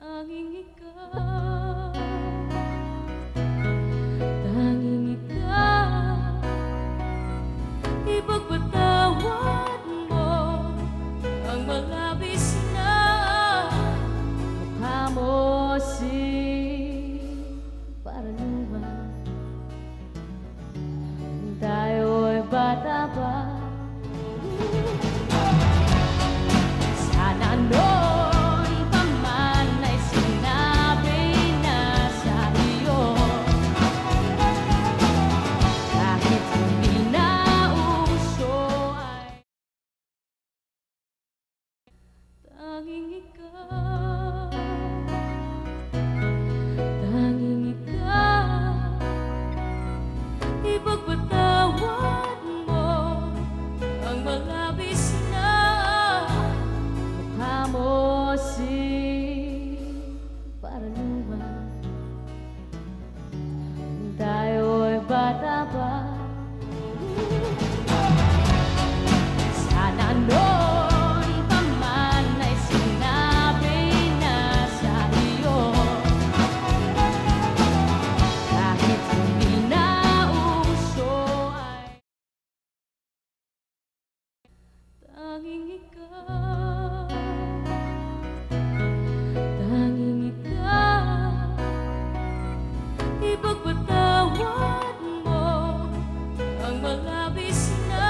Tanging ikaw, tanging ikaw, ipagpatawad mo ang malabis na mukha mo, para naman tayo'y bata pa. Sana noon pa man ay sinabi na sa iyo, kahit hindi na uso ay tanging ikaw, tanging ikaw, ipagpatawad mo ang malabis na mukha mo, para naman tayo'y bata pa. Sana noon pa man ay sinabi na sa iyo, kahit hindi na uso ay tanging ikaw, tanging ikaw, ipagpatawad mo ang malabis na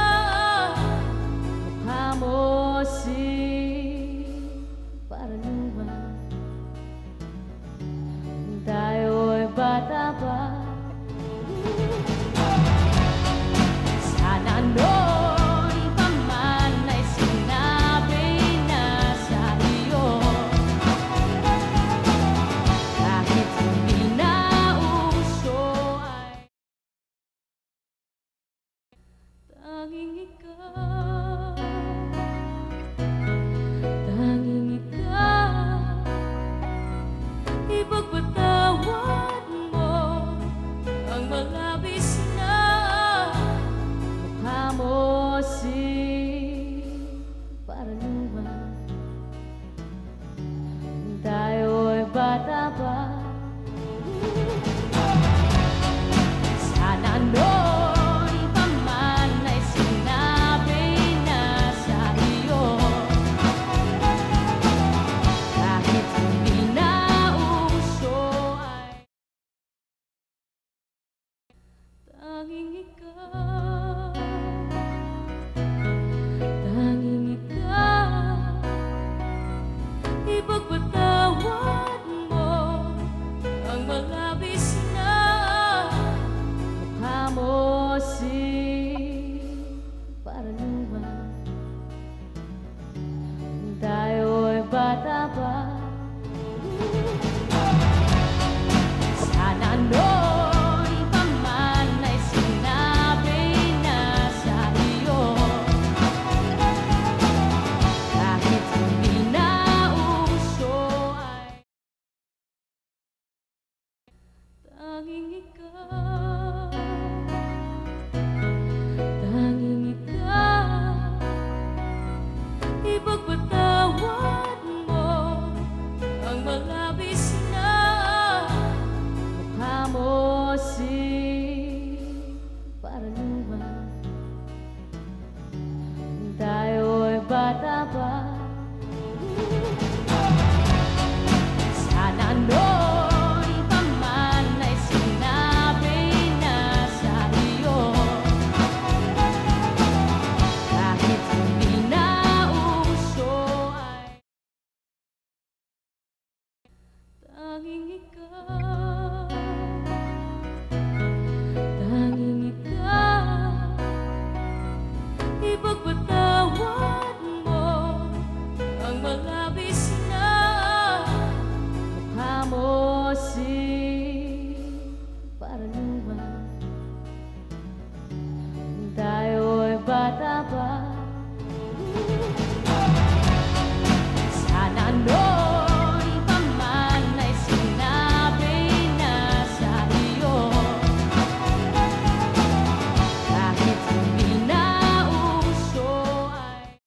mukha mo, para naman tayo'y bata pa. Sana noon pa man ay sinabi na sa iyo, kahit hindi na uso ay tanging ikaw, tanging ikaw, ipagpatawad mo ang malabis na mukha mo, para naman tayo'y bata pa. Sana noon pa man ay sinabi na sa iyo, kahit hindi na uso ay tanging ikaw, tanging ikaw, ipagpatawad mo ang malabis na mukha mo, para naman tayo'y bata pa. Sana noon pa man ay sinabi na sa iyo, kahit hindi na uso ay tanging ikaw, tanging ikaw, ipagpatawad mo ang malabis na mukha mo, para naman tayo'y bata pa. Sana noon pa man ay sinabi na sa iyo, kahit hindi na uso ay tanging ikaw, tanging ikaw, ipagpatawad mo ang malabis na mukha mo, para naman tayo'y bata pa. Sana noon pa man ay sinabi na sa iyo, kahit hindi na uso ay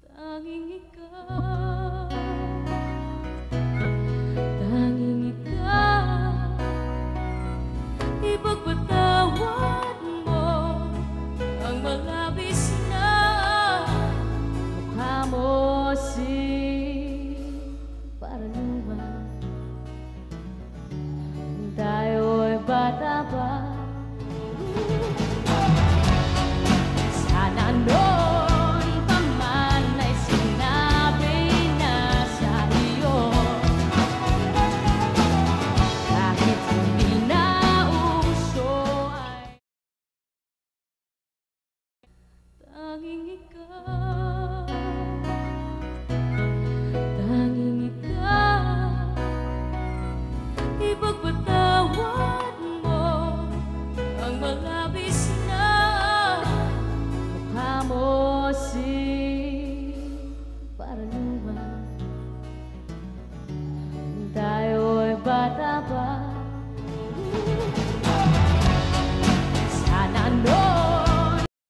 tanging ikaw.